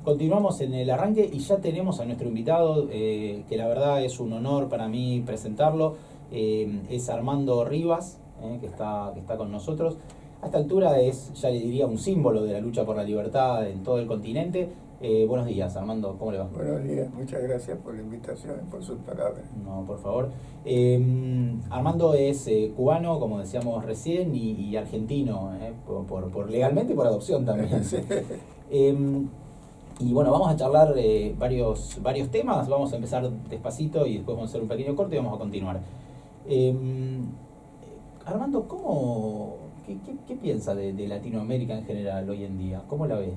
Continuamos en el arranque y ya tenemos a nuestro invitado, que la verdad es un honor para mí presentarlo. Es Armando Rivas, que está con nosotros. A esta altura es, ya le diría, un símbolo de la lucha por la libertad en todo el continente. Buenos días, Armando, ¿cómo le va? Buenos días, muchas gracias por la invitación y por sus palabras. No, por favor. Armando es cubano, como decíamos recién, y argentino, por legalmente y por adopción también. Sí. Y bueno, vamos a charlar varios temas. Vamos a empezar despacito y después vamos a hacer un pequeño corte y vamos a continuar. Eh, Armando, qué piensa de Latinoamérica en general hoy en día? ¿Cómo la ve?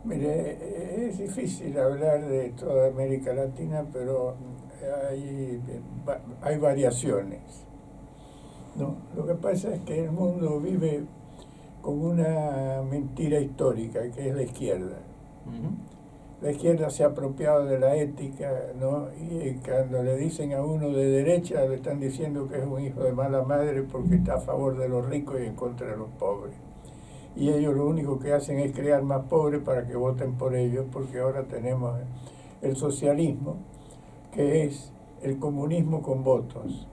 Mire, es difícil hablar de toda América Latina, pero hay variaciones, ¿no? Lo que pasa es que el mundo vive con una mentira histórica, que es la izquierda. La izquierda se ha apropiado de la ética, ¿no? Y cuando le dicen a uno de derecha, le están diciendo que es un hijo de mala madre porque está a favor de los ricos y en contra de los pobres. Y ellos lo único que hacen es crear más pobres para que voten por ellos, porque ahora tenemos el socialismo, que es el comunismo con votos,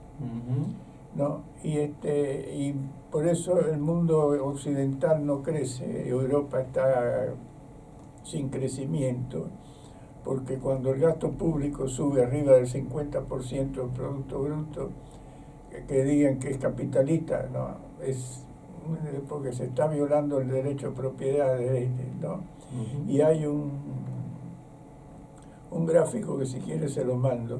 ¿no? Y por eso el mundo occidental no crece, Europa está sin crecimiento, porque cuando el gasto público sube arriba del 50% del Producto Bruto, que digan que es capitalista, no, es porque se está violando el derecho a propiedad, ¿no? Y hay un gráfico que si quiere se lo mando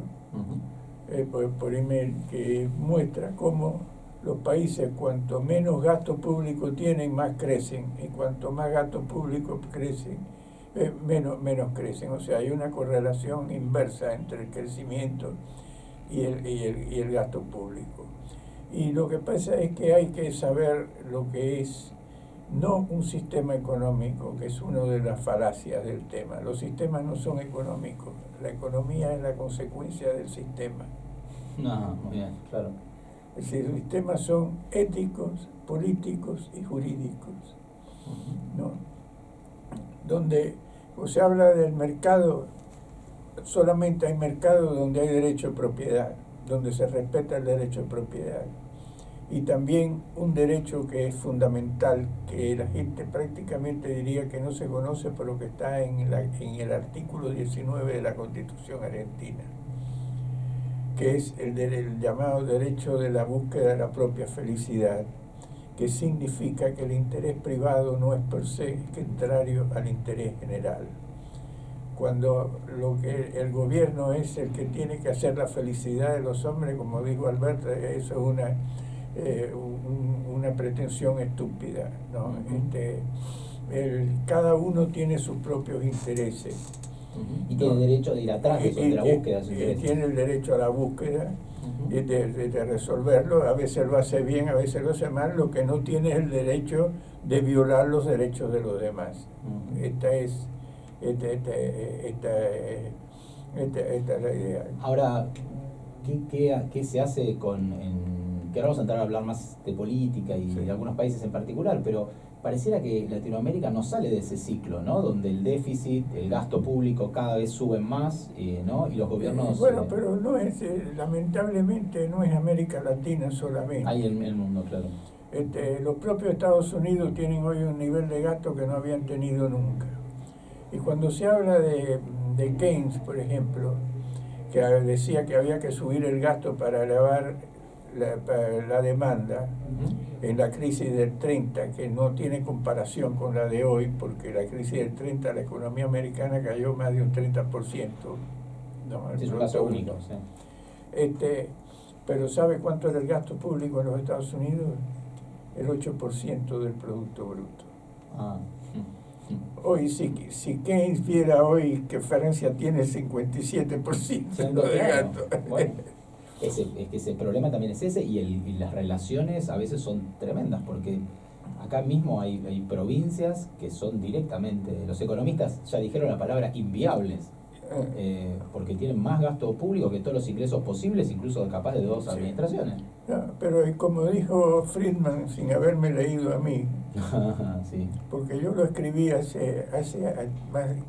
por email, que muestra cómo los países cuanto menos gasto público tienen, más crecen, y cuanto más gasto público crecen, menos crecen. O sea, hay una correlación inversa entre el crecimiento y el gasto público. Y lo que pasa es que hay que saber lo que es no un sistema económico, que es una de las falacias del tema. Los sistemas no son económicos, la economía es la consecuencia del sistema. No, muy bien, claro. Es decir, los sistemas son éticos, políticos y jurídicos, ¿no? Donde se habla del mercado, solamente hay mercado donde hay derecho de propiedad, donde se respeta el derecho de propiedad. Y también un derecho que es fundamental, que la gente prácticamente diría que no se conoce, pero que está en el artículo 19 de la Constitución Argentina, que es el llamado derecho de la búsqueda de la propia felicidad, que significa que el interés privado no es per se contrario al interés general. Cuando lo que el gobierno es el que tiene que hacer la felicidad de los hombres, como dijo Alberto, eso es una pretensión estúpida, ¿no? Cada uno tiene sus propios intereses. Y tiene derecho de ir atrás de la búsqueda de sus intereses. Tiene el derecho a la búsqueda de resolverlo. A veces lo hace bien, a veces lo hace mal. Lo que no tiene es el derecho de violar los derechos de los demás. Esta es la idea. Ahora, ¿qué se hace que ahora vamos a entrar a hablar más de política y de algunos países en particular, pero pareciera que Latinoamérica no sale de ese ciclo, ¿no? Donde el déficit, el gasto público cada vez suben más, ¿no? Y los gobiernos... Bueno, pero no es, lamentablemente no es América Latina solamente. Hay en el mundo, claro. Los propios Estados Unidos tienen hoy un nivel de gasto que no habían tenido nunca. Y cuando se habla de Keynes, por ejemplo, que decía que había que subir el gasto para elevar la demanda en la crisis del 30, que no tiene comparación con la de hoy, porque la crisis del 30 la economía americana cayó más de un 30%. No, es un caso único, sí. Pero ¿sabe cuánto era el gasto público en los Estados Unidos? El 8% del Producto Bruto. Hoy, si Keynes viera hoy que Francia tiene el 57% de gasto. Bueno, es que ese problema también es ese, y las relaciones a veces son tremendas, porque acá mismo hay provincias que son directamente, los economistas ya dijeron la palabra inviables, porque tienen más gasto público que todos los ingresos posibles, incluso capaz de dos administraciones. No, pero como dijo Friedman, sin haberme leído a mí, Sí. Porque yo lo escribí hace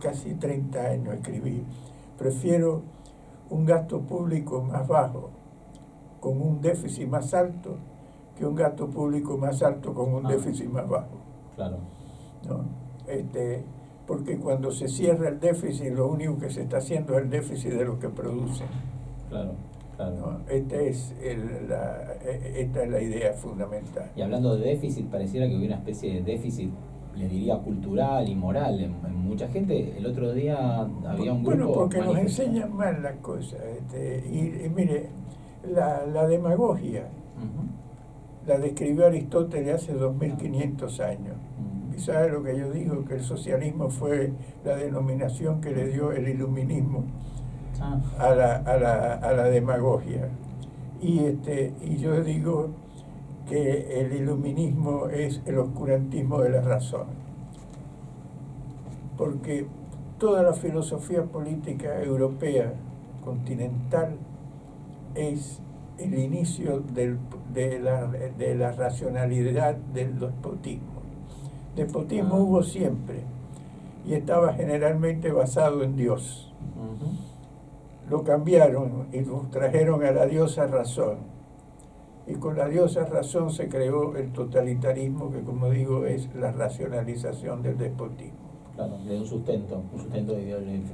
casi 30 años, escribí. Prefiero un gasto público más bajo, con un déficit más alto, que un gasto público más alto con un déficit más bajo. Claro. ¿No? Porque cuando se cierra el déficit, lo único que se está haciendo es el déficit de lo que producen. Claro, claro. ¿No? Esta es la idea fundamental. Y hablando de déficit, pareciera que hubiera una especie de déficit, le diría, cultural y moral en mucha gente. El otro día había un grupo... Bueno, porque nos enseñan mal las cosas. Y mire, la demagogia, la describió Aristóteles hace 2500 años. ¿Y sabe lo que yo digo? Que el socialismo fue la denominación que le dio el iluminismo a la demagogia. Y yo digo que el iluminismo es el oscurantismo de la razón. Porque toda la filosofía política europea continental es el inicio de la racionalidad del despotismo. Despotismo hubo siempre y estaba generalmente basado en Dios. Lo cambiaron y lo trajeron a la diosa razón. Y con la diosa razón se creó el totalitarismo, que como digo es la racionalización del despotismo. Claro, de un sustento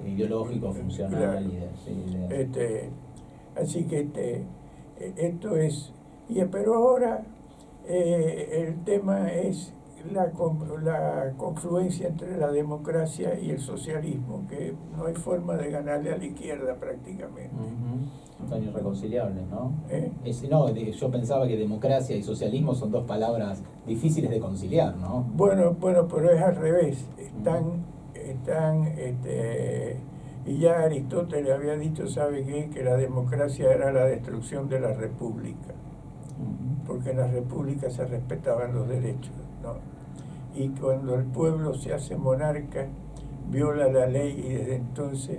ideológico, funcional. Claro. Así que esto es... pero ahora el tema es la confluencia entre la democracia y el socialismo, que no hay forma de ganarle a la izquierda prácticamente. Son irreconciliables, ¿no? Yo pensaba que democracia y socialismo son dos palabras difíciles de conciliar, ¿no? Bueno, pero es al revés. Y ya Aristóteles había dicho, ¿sabe qué? Que la democracia era la destrucción de la república, porque en la república se respetaban los derechos, ¿no? Y cuando el pueblo se hace monarca, viola la ley y desde entonces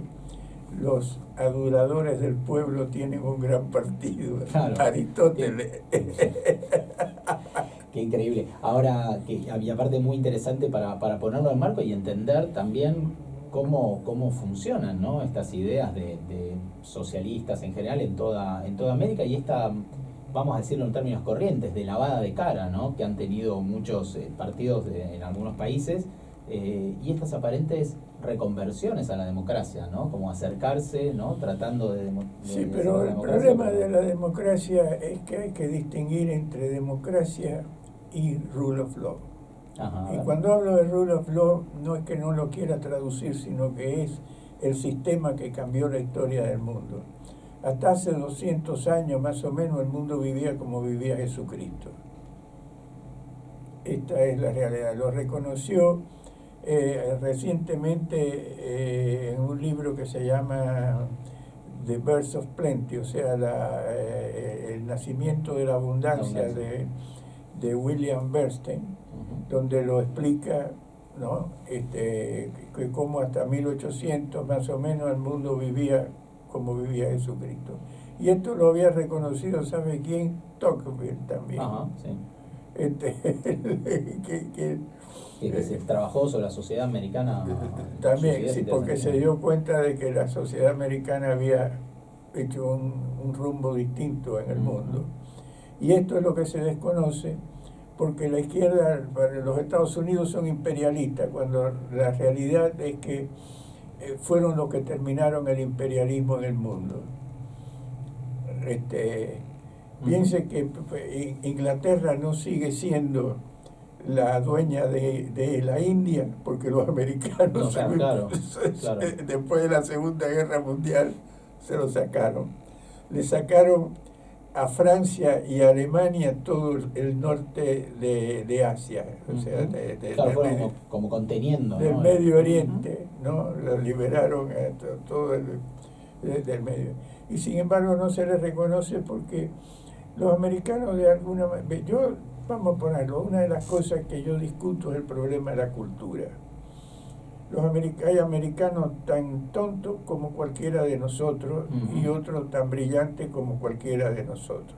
los aduladores del pueblo tienen un gran partido. Claro. Aristóteles. Qué increíble. Ahora, y aparte muy interesante para ponerlo en marco y entender también cómo funcionan, ¿no? Estas ideas de socialistas en general en toda América, y esta, vamos a decirlo en términos corrientes, de lavada de cara, ¿no? Que han tenido muchos partidos en algunos países, y estas aparentes reconversiones a la democracia, ¿no? Como acercarse, ¿no? Tratando de sí, pero el problema de la democracia es que hay que distinguir entre democracia y rule of law. Ajá, y cuando hablo de rule of law, no es que no lo quiera traducir, sino que es el sistema que cambió la historia del mundo. Hasta hace 200 años más o menos el mundo vivía como vivía Jesucristo. Esta es la realidad. Lo reconoció recientemente en un libro que se llama The Birth of Plenty, o sea, el nacimiento de la abundancia de William Bernstein, donde lo explica, ¿no? Que cómo hasta 1800 más o menos el mundo vivía como vivía Jesucristo. Y esto lo había reconocido, ¿sabe quién? Tocqueville también. Ajá, sí. Que se trabajó sobre la sociedad americana. También, sí, porque se dio cuenta de que la sociedad americana había hecho un rumbo distinto en el mundo. Y esto es lo que se desconoce, porque la izquierda, para los Estados Unidos son imperialistas, cuando la realidad es que fueron los que terminaron el imperialismo en el mundo. Piense que Inglaterra no sigue siendo la dueña de la India, porque los americanos, claro. Después de la Segunda Guerra Mundial, se lo sacaron. Le sacaron a Francia y a Alemania todo el norte de Asia, o sea, como conteniendo, del, ¿no? Medio Oriente, ¿no? Lo liberaron todo del medio. Y sin embargo no se les reconoce porque los americanos de alguna manera, vamos a ponerlo, una de las cosas que yo discuto es el problema de la cultura. Hay americanos tan tontos como cualquiera de nosotros y otros tan brillantes como cualquiera de nosotros.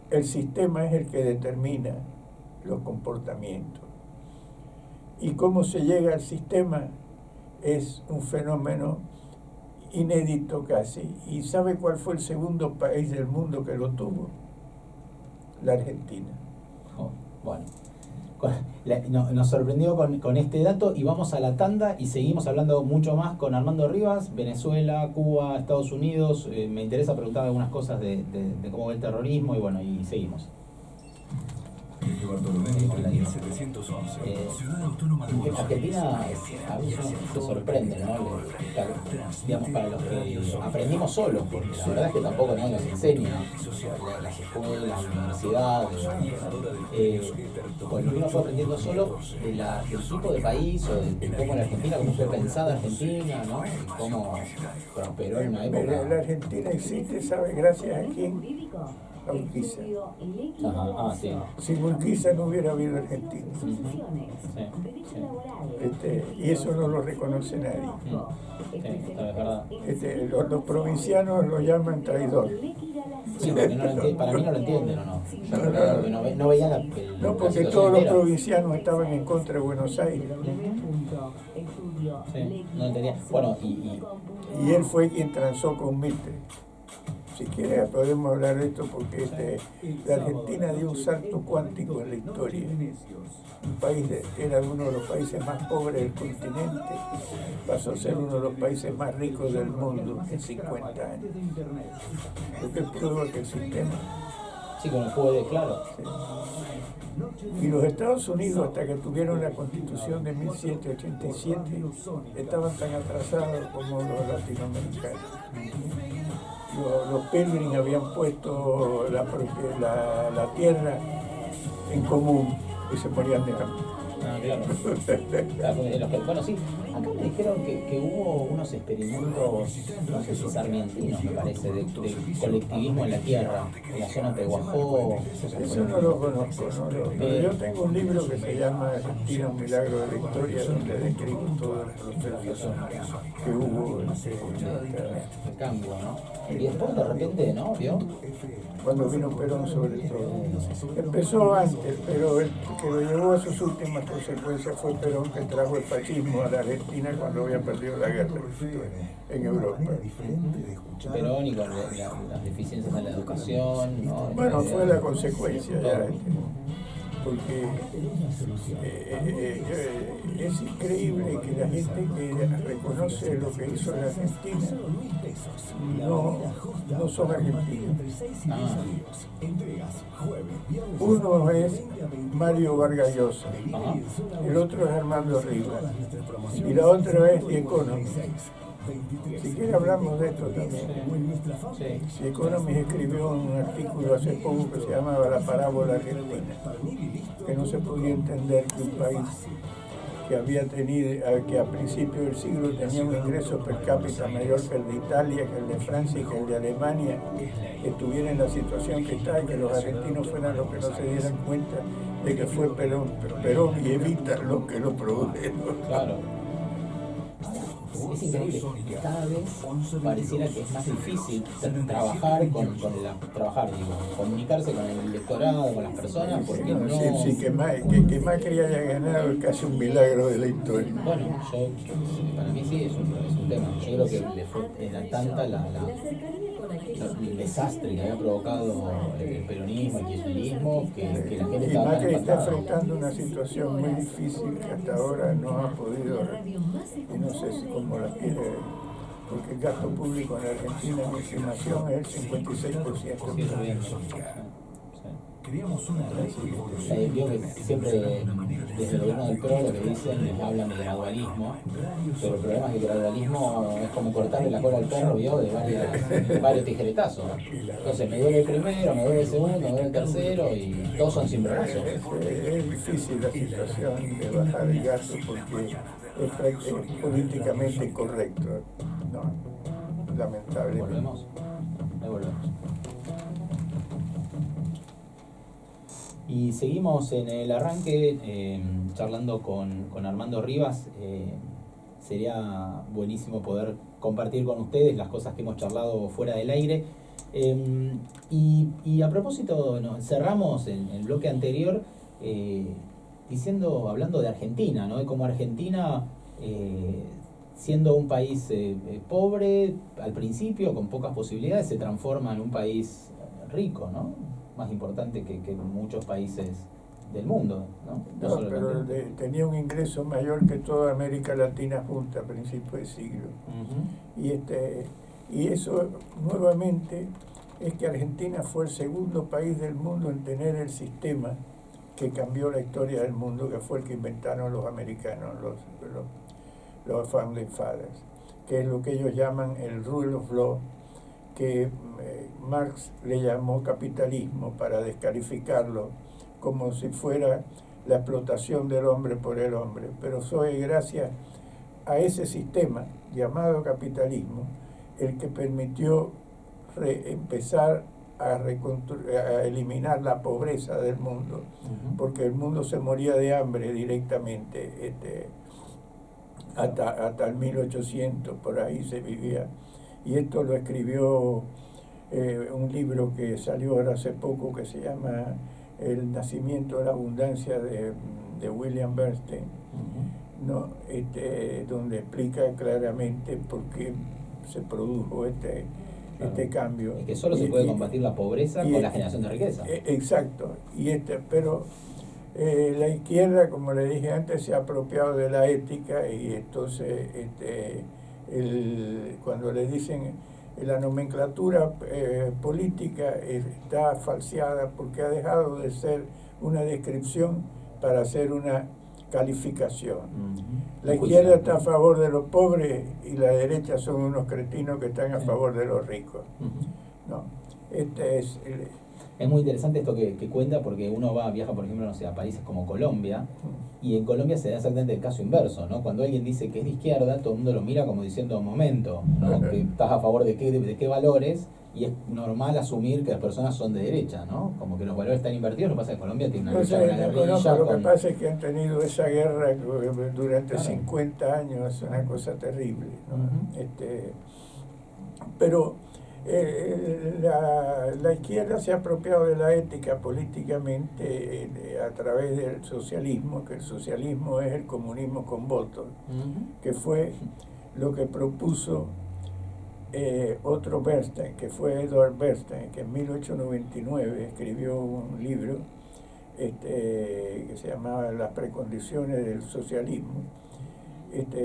El sistema es el que determina los comportamientos. y cómo se llega al sistema es un fenómeno inédito casi. ¿Y sabe cuál fue el segundo país del mundo que lo tuvo? La Argentina. Oh, bueno, nos sorprendió con este dato y vamos a la tanda y seguimos hablando mucho más con Armando Rivas, Venezuela, Cuba, Estados Unidos. Me interesa preguntar algunas cosas de cómo ve el terrorismo y bueno, y seguimos. Ciudad Autónoma de Buenos Aires. Argentina a veces se sorprende, ¿no? Digamos, para los que aprendimos solos, porque la verdad es que tampoco nadie nos enseña las escuelas, las universidades. Bueno, uno fue aprendiendo solo del tipo de país o de cómo la Argentina, cómo fue pensada Argentina, ¿no? Y cómo prosperó en una época. La Argentina existe, ¿sabe? Gracias a quién. A Urquiza. Sí. Sin Urquiza no hubiera habido Argentina. Sí. Y eso no lo reconoce nadie. Sí, es verdad. Los provincianos lo llaman traidor. Sí, porque para mí no lo entienden, ¿o no? Yo creo que no veían la No, porque todos los provincianos estaban en contra de Buenos Aires. Sí, no entendía. Bueno, y él fue quien transó con Mitre. Si quiere podemos hablar de esto porque la Argentina dio un salto cuántico en la historia. Un país que era uno de los países más pobres del continente, pasó a ser uno de los países más ricos del mundo en 50 años. Lo que prueba que el sistema... Sí, con el juego de claro. Sí. Y los Estados Unidos, hasta que tuvieron la Constitución de 1787, estaban tan atrasados como los latinoamericanos. Los Pilgrim habían puesto la tierra en común y se morían de hambre. Ah, claro. Bueno, sí, acá me dijeron que hubo unos experimentos, no sé si sarmientinos, me parece, de colectivismo en la tierra, en la zona de Guajó. Eso no lo conozco, pero yo tengo un libro que se llama Argentina, un milagro de la historia, donde describo todo el proceso que hubo el cambio, ¿no? Y después de repente, ¿no? ¿Vio? Cuando vino Perón sobre todo. Empezó antes, pero el que lo llevó a sus últimas consecuencias fue Perón, que trajo el fascismo a la Argentina cuando había perdido la guerra en Europa. Perón y con las deficiencias en la educación, ¿no? Bueno, fue la consecuencia ya. Porque es increíble que la gente que reconoce lo que hizo la Argentina no son argentinos. Uno es Mario Vargas Llosa, el otro es Armando Rivas y la otra es The Economist. Si quiere hablamos de esto también. The Economist escribió un artículo hace poco que se llamaba La parábola argentina, que no se podía entender que un país que a principios del siglo tenía un ingreso per cápita mayor que el de Italia, que el de Francia y que el de Alemania, estuviera en la situación que está y que los argentinos fueran los que no se dieran cuenta de que fue Perón y Evita los que lo produjeron. Claro. Es increíble, cada vez pareciera que es más difícil comunicarse con el electorado, con las personas, porque no... Sí, que Macri haya ganado es casi un milagro de la historia. Bueno, para mí sí es un tema. Yo creo que era tanta el desastre que había provocado el peronismo, el kirchnerismo, que la gente estaba... Y Macri está enfrentando una situación muy difícil que hasta ahora no ha podido, y no sé si cómo la quiere, porque el gasto público en la Argentina en estimación es el 56%. Creamos una red. Vio que siempre desde el gobierno del PRO lo que dicen les hablan de gradualismo, pero el problema es que el gradualismo es como cortarle la cola al perro, vio, de varios tijeretazos. Entonces me duele el primero, me duele el segundo, me duele el tercero y todos son sin brazos. Es difícil la situación de bajar el gasto porque es políticamente incorrecto. No, lamentable. ¿Volvemos? Ahí volvemos. Y seguimos en el arranque charlando con Armando Rivas. Sería buenísimo poder compartir con ustedes las cosas que hemos charlado fuera del aire. Y a propósito, cerramos el bloque anterior hablando de Argentina, ¿no? De cómo Argentina, siendo un país pobre al principio, con pocas posibilidades, se transforma en un país rico, ¿no? Más importante que muchos países del mundo, ¿no? No, pero tenía un ingreso mayor que toda América Latina junta a principios de siglo. Y eso nuevamente es que Argentina fue el segundo país del mundo en tener el sistema que cambió la historia del mundo, que fue el que inventaron los americanos, los Founding Fathers, que es lo que ellos llaman el Rule of Law, que Marx le llamó capitalismo para descalificarlo como si fuera la explotación del hombre por el hombre. Pero fue gracias a ese sistema llamado capitalismo el que permitió empezar a eliminar la pobreza del mundo, porque el mundo se moría de hambre directamente, hasta el 1800, por ahí se vivía. Y esto lo escribió un libro que salió ahora hace poco, que se llama El nacimiento de la abundancia, de William Bernstein, ¿no? Donde explica claramente por qué se produjo este cambio. Y que solo se puede combatir la pobreza con la generación de riqueza. Exacto. Pero la izquierda, como le dije antes, se ha apropiado de la ética, y entonces cuando le dicen la nomenclatura política está falseada, porque ha dejado de ser una descripción para ser una calificación. La izquierda está a favor de los pobres y la derecha son unos cretinos que están a favor de los ricos. No, es muy interesante esto que cuenta, porque uno viaja, por ejemplo, no sé, a países como Colombia, y en Colombia se da exactamente el caso inverso, ¿no? Cuando alguien dice que es de izquierda, todo el mundo lo mira como diciendo, un momento, ¿no? Que estás a favor de qué valores, y es normal asumir que las personas son de derecha, ¿no? Como que los valores están invertidos. Lo que pasa es que Colombia tiene una lucha con la guerrilla. Lo que pasa es que han tenido esa guerra durante 50 años, es una cosa terrible, ¿no? Pero la izquierda se ha apropiado de la ética políticamente a través del socialismo, que el socialismo es el comunismo con votos, que fue lo que propuso otro Bernstein, que fue Edward Bernstein, que en 1899 escribió un libro que se llamaba Las precondiciones del socialismo,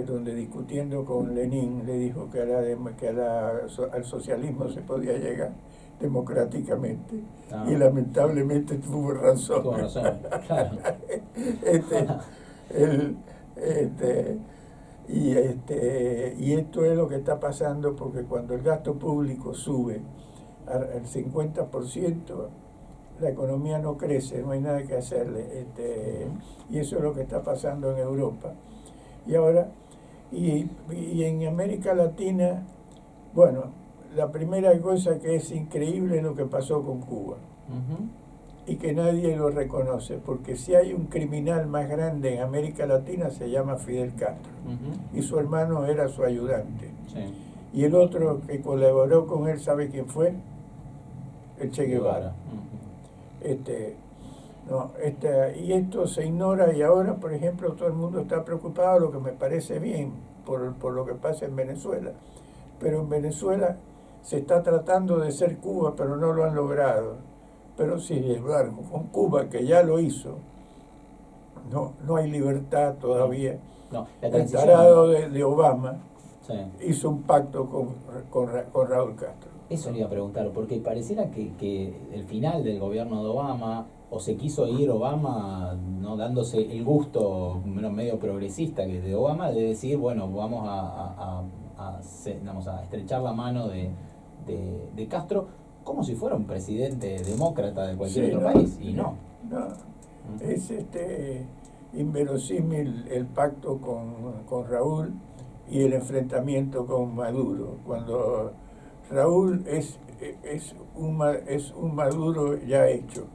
donde discutiendo con Lenin le dijo que al socialismo se podía llegar democráticamente, y lamentablemente tuvo razón. Tuvo razón, claro. Y esto es lo que está pasando, porque cuando el gasto público sube al 50%, la economía no crece, no hay nada que hacerle. Y eso es lo que está pasando en Europa. Y ahora, y en América Latina, bueno, la primera cosa que es increíble es lo que pasó con Cuba. Y que nadie lo reconoce, porque si hay un criminal más grande en América Latina se llama Fidel Castro, y su hermano era su ayudante. Y el otro que colaboró con él, ¿sabe quién fue? El Che Guevara. Y esto se ignora, y ahora, por ejemplo, todo el mundo está preocupado, lo que me parece bien, por lo que pasa en Venezuela. Pero en Venezuela se está tratando de ser Cuba, pero no lo han logrado. Pero sin embargo, con Cuba, que ya lo hizo, no hay libertad todavía. El tarado de Obama hizo un pacto con Raúl Castro. Eso le iba a preguntar, porque pareciera que el final del gobierno de Obama, o se quiso ir Obama, ¿no?, dándose el gusto medio progresista que de Obama, de decir, bueno, vamos a estrechar la mano de Castro, como si fuera un presidente demócrata de cualquier otro país, y no. Es inverosímil el pacto con Raúl y el enfrentamiento con Maduro, cuando Raúl es un Maduro ya hecho.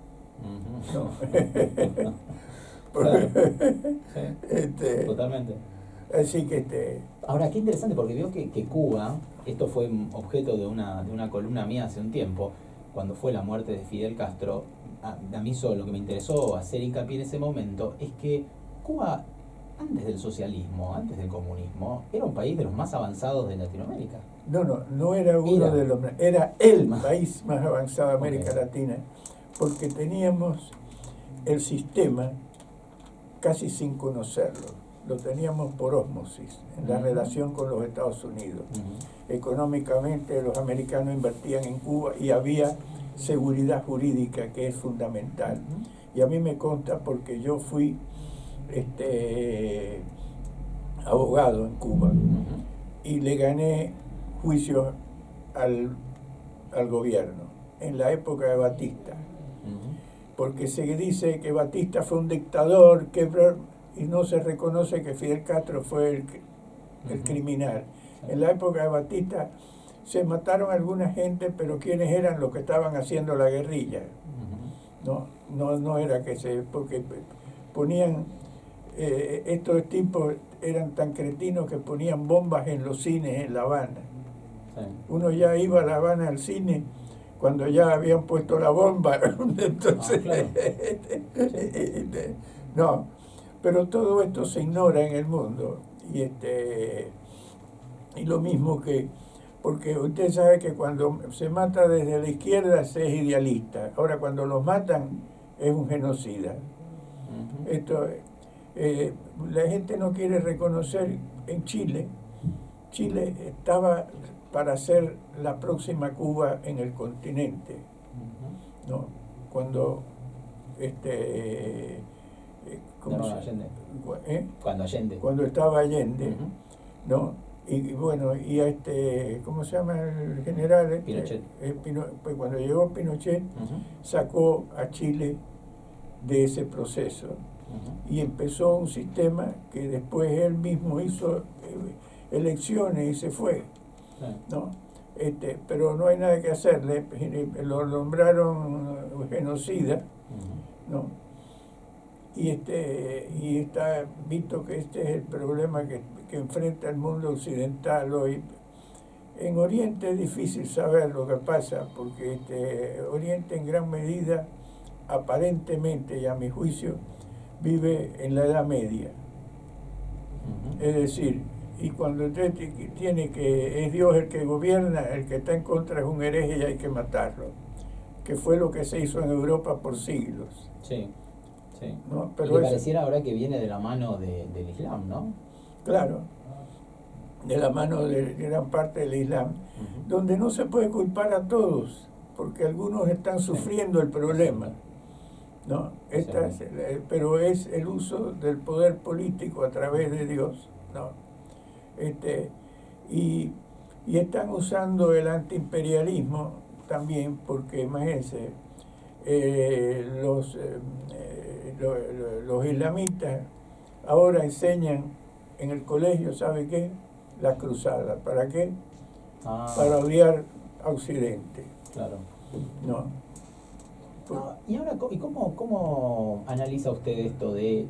¿No? Claro. Sí, totalmente. Así que Ahora, qué interesante, porque veo que Cuba, esto fue objeto de una columna mía hace un tiempo, cuando fue la muerte de Fidel Castro, a mí lo que me interesó hacer hincapié en ese momento es que Cuba, antes del socialismo, antes del comunismo, era un país de los más avanzados de Latinoamérica. No era uno de los... Era el país más avanzado de América Latina, porque teníamos el sistema casi sin conocerlo. Lo teníamos por ósmosis, en la relación con los Estados Unidos. Económicamente los americanos invertían en Cuba y había seguridad jurídica, que es fundamental. Y a mí me consta porque yo fui abogado en Cuba y le gané juicios al gobierno en la época de Batista, porque se dice que Batista fue un dictador y no se reconoce que Fidel Castro fue el criminal. En la época de Batista se mataron a alguna gente, pero ¿quiénes eran los que estaban haciendo la guerrilla? No era porque ponían, estos tipos eran tan cretinos que ponían bombas en los cines en La Habana. Uno ya iba a La Habana al cine cuando ya habían puesto la bomba. Entonces, no, pero todo esto se ignora en el mundo. Y lo mismo porque usted sabe que cuando se mata desde la izquierda se es idealista. Ahora, cuando los matan es un genocida. La gente no quiere reconocer en Chile. Chile estaba para ser la próxima Cuba en el continente, ¿no? Cuando Allende. Cuando estaba Allende, ¿no? Y bueno, ¿cómo se llama el general? Pinochet. Pues cuando llegó Pinochet, sacó a Chile de ese proceso y empezó un sistema que después él mismo hizo elecciones y se fue, ¿no? Pero no hay nada que hacerle, lo nombraron genocida, ¿no? Y está visto que este es el problema que enfrenta el mundo occidental hoy. En Oriente es difícil saber lo que pasa, porque Oriente en gran medida, aparentemente y a mi juicio, vive en la Edad Media. Es decir, y cuando usted tiene que es Dios el que gobierna, el que está en contra es un hereje y hay que matarlo, que fue lo que se hizo en Europa por siglos. Sí. ¿No? Pero pareciera ahora que viene de la mano del Islam, ¿no? Claro, de la mano de gran parte del Islam, donde no se puede culpar a todos, porque algunos están sufriendo el problema, ¿no? Pero es el uso del poder político a través de Dios, ¿no? Y están usando el antiimperialismo también, porque imagínense, los islamistas ahora enseñan en el colegio, ¿sabe qué? Las cruzadas. ¿Para qué? Para odiar a Occidente. Claro. No. Y ahora, ¿cómo analiza usted esto de,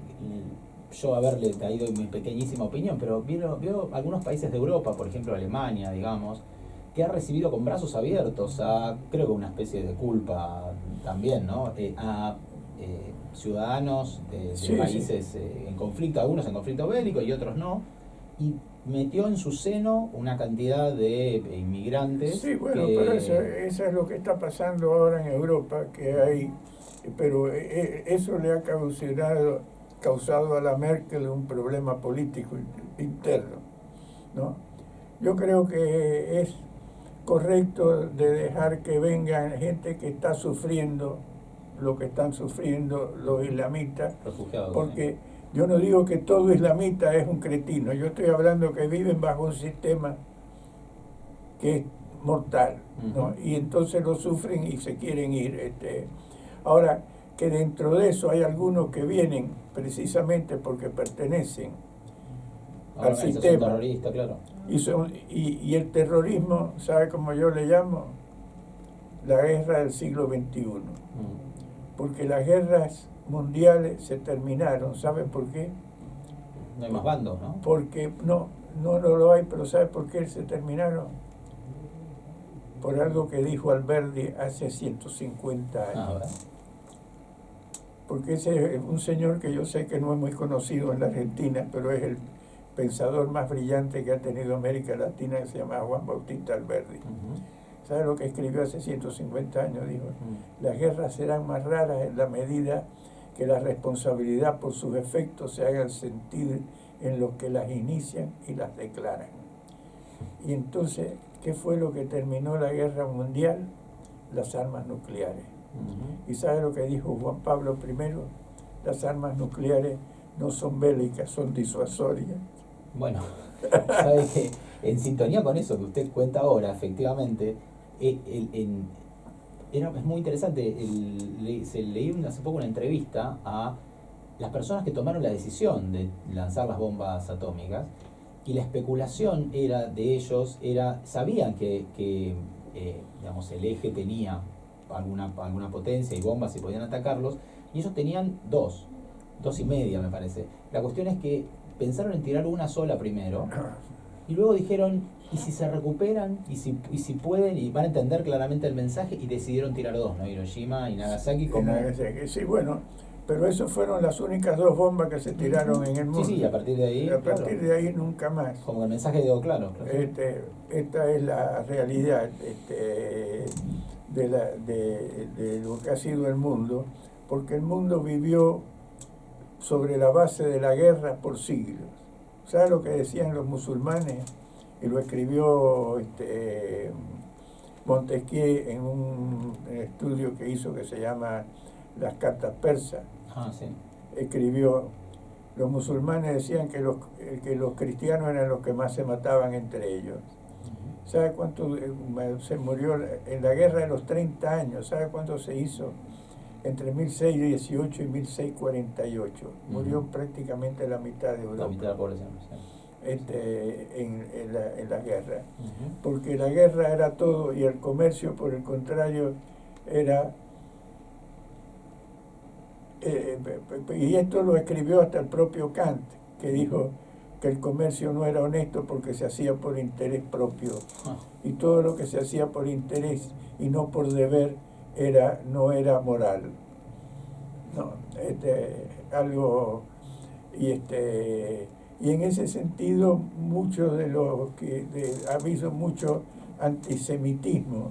yo haberle traído mi pequeñísima opinión, pero veo algunos países de Europa, por ejemplo Alemania, digamos, que ha recibido con brazos abiertos creo que una especie de culpa también, ¿no? A ciudadanos de países en conflicto, algunos en conflicto bélico y otros no, y metió en su seno una cantidad de inmigrantes. Sí, bueno, pero eso es lo que está pasando ahora en Europa, que hay, pero eso le ha causado a la Merkel un problema político interno, ¿no? Yo creo que es correcto de dejar que vengan gente que está sufriendo lo que están sufriendo los islamistas, refugiados, porque yo no digo que todo islamita es un cretino, yo estoy hablando que viven bajo un sistema que es mortal, ¿no? Y entonces lo sufren y se quieren ir. Ahora, que dentro de eso hay algunos que vienen precisamente porque pertenecen al sistema. Terrorista, claro. Y el terrorismo, ¿sabe cómo yo le llamo? La guerra del siglo XXI. Porque las guerras mundiales se terminaron. ¿Saben por qué? No hay más bandos, ¿no? Porque no lo hay, pero ¿sabe por qué se terminaron? por algo que dijo Alberdi hace 150 años. Porque ese es un señor que yo sé que no es muy conocido en la Argentina, pero es el pensador más brillante que ha tenido América Latina, que se llama Juan Bautista Alberdi. ¿Sabe lo que escribió hace 150 años? Dijo, las guerras serán más raras en la medida que la responsabilidad por sus efectos se haga sentir en los que las inician y las declaran. Y entonces, ¿qué fue lo que terminó la guerra mundial? Las armas nucleares. ¿Y sabe lo que dijo Juan Pablo I? Las armas nucleares no son bélicas, son disuasorias. Bueno, sabe que en sintonía con eso que usted cuenta ahora, efectivamente, es muy interesante. Leí hace poco una entrevista a las personas que tomaron la decisión de lanzar las bombas atómicas, y la especulación era de ellos, sabían que digamos, el eje tenía alguna potencia y bombas y podían atacarlos, y ellos tenían dos y media, me parece. La cuestión es que pensaron en tirar una sola primero, y luego dijeron, ¿y si se recuperan? ¿Y si pueden? Y van a entender claramente el mensaje, y decidieron tirar dos, ¿no? Hiroshima y Nagasaki. Sí, bueno, pero esas fueron las únicas dos bombas que se tiraron en el mundo. Sí, a partir de ahí. A partir de ahí nunca más. Como que el mensaje quedó claro. Esta es la realidad de lo que ha sido el mundo, porque el mundo vivió sobre la base de la guerra por siglos. ¿Sabes lo que decían los musulmanes? Y lo escribió Montesquieu en un estudio que hizo que se llama Las cartas persas. Sí. Escribió, los musulmanes decían que los cristianos eran los que más se mataban entre ellos. ¿Sabe cuánto se murió en la guerra de los 30 años? ¿Sabe cuánto se hizo? Entre 1618 y 1648. Murió prácticamente la mitad de Europa. La mitad de la población. Sí. En la guerra. Porque la guerra era todo y el comercio, por el contrario, era... y esto lo escribió hasta el propio Kant, que dijo que el comercio no era honesto porque se hacía por interés propio. Y todo lo que se hacía por interés y no por deber no era moral. No, algo... Y en ese sentido, muchos de los que ha habido mucho antisemitismo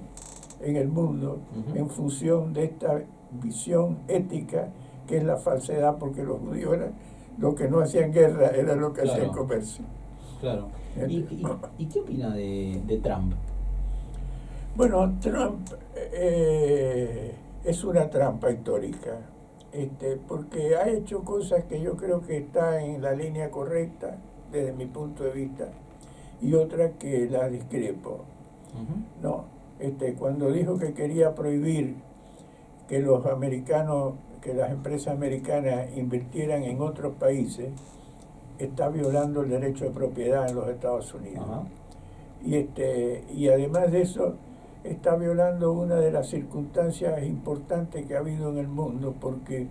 en el mundo en función de esta visión ética que es la falsedad, porque los judíos eran los que no hacían guerra, era lo que hacían comercio. Claro. ¿Y qué opina de Trump? Bueno, Trump es una trampa histórica. Porque ha hecho cosas que yo creo que está en la línea correcta desde mi punto de vista, y otras que la discrepo. No, cuando dijo que quería prohibir que los americanos, que las empresas americanas invirtieran en otros países, está violando el derecho de propiedad en los Estados Unidos. Y además de eso, está violando una de las circunstancias importantes que ha habido en el mundo, porque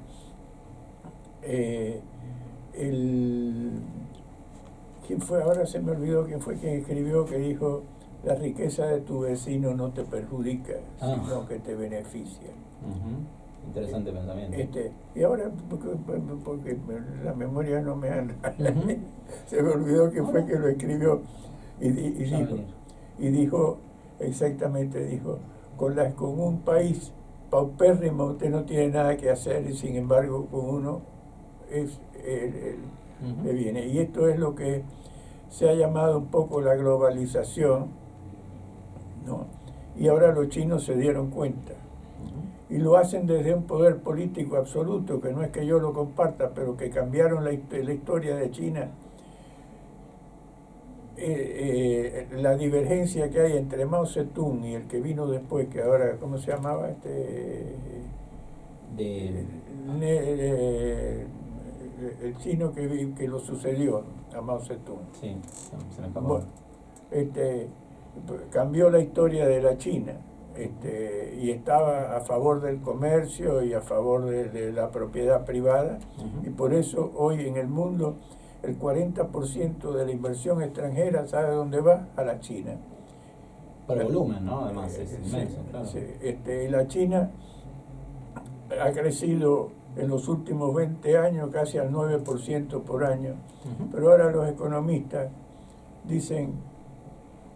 ¿quién fue? Ahora se me olvidó quién fue quien escribió, que dijo, la riqueza de tu vecino no te perjudica, sino que te beneficia. Interesante pensamiento. Y ahora, porque la memoria no me anda, se me olvidó quién fue que lo escribió, y dijo, exactamente, dijo, con un país paupérrimo usted no tiene nada que hacer, y sin embargo con uno le viene. Y esto es lo que se ha llamado un poco la globalización, ¿no? Y ahora los chinos se dieron cuenta. Y lo hacen desde un poder político absoluto, que no es que yo lo comparta, pero que cambiaron la historia de China. La divergencia que hay entre Mao Zedong y el que vino después, que ahora, ¿cómo se llamaba? El chino que lo sucedió a Mao Zedong. Sí, se me escapó. Bueno, cambió la historia de la China, y estaba a favor del comercio y a favor de la propiedad privada, y por eso hoy en el mundo el 40% de la inversión extranjera, ¿sabe dónde va? A la China. Por el volumen, ¿no? Además es inmenso, sí, claro. sí. La China ha crecido en los últimos 20 años casi al 9% por año, pero ahora los economistas dicen,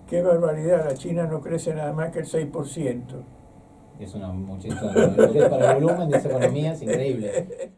qué barbaridad, la China no crece nada más que el 6%. Es una muchísima, para el volumen de esa economía es increíble.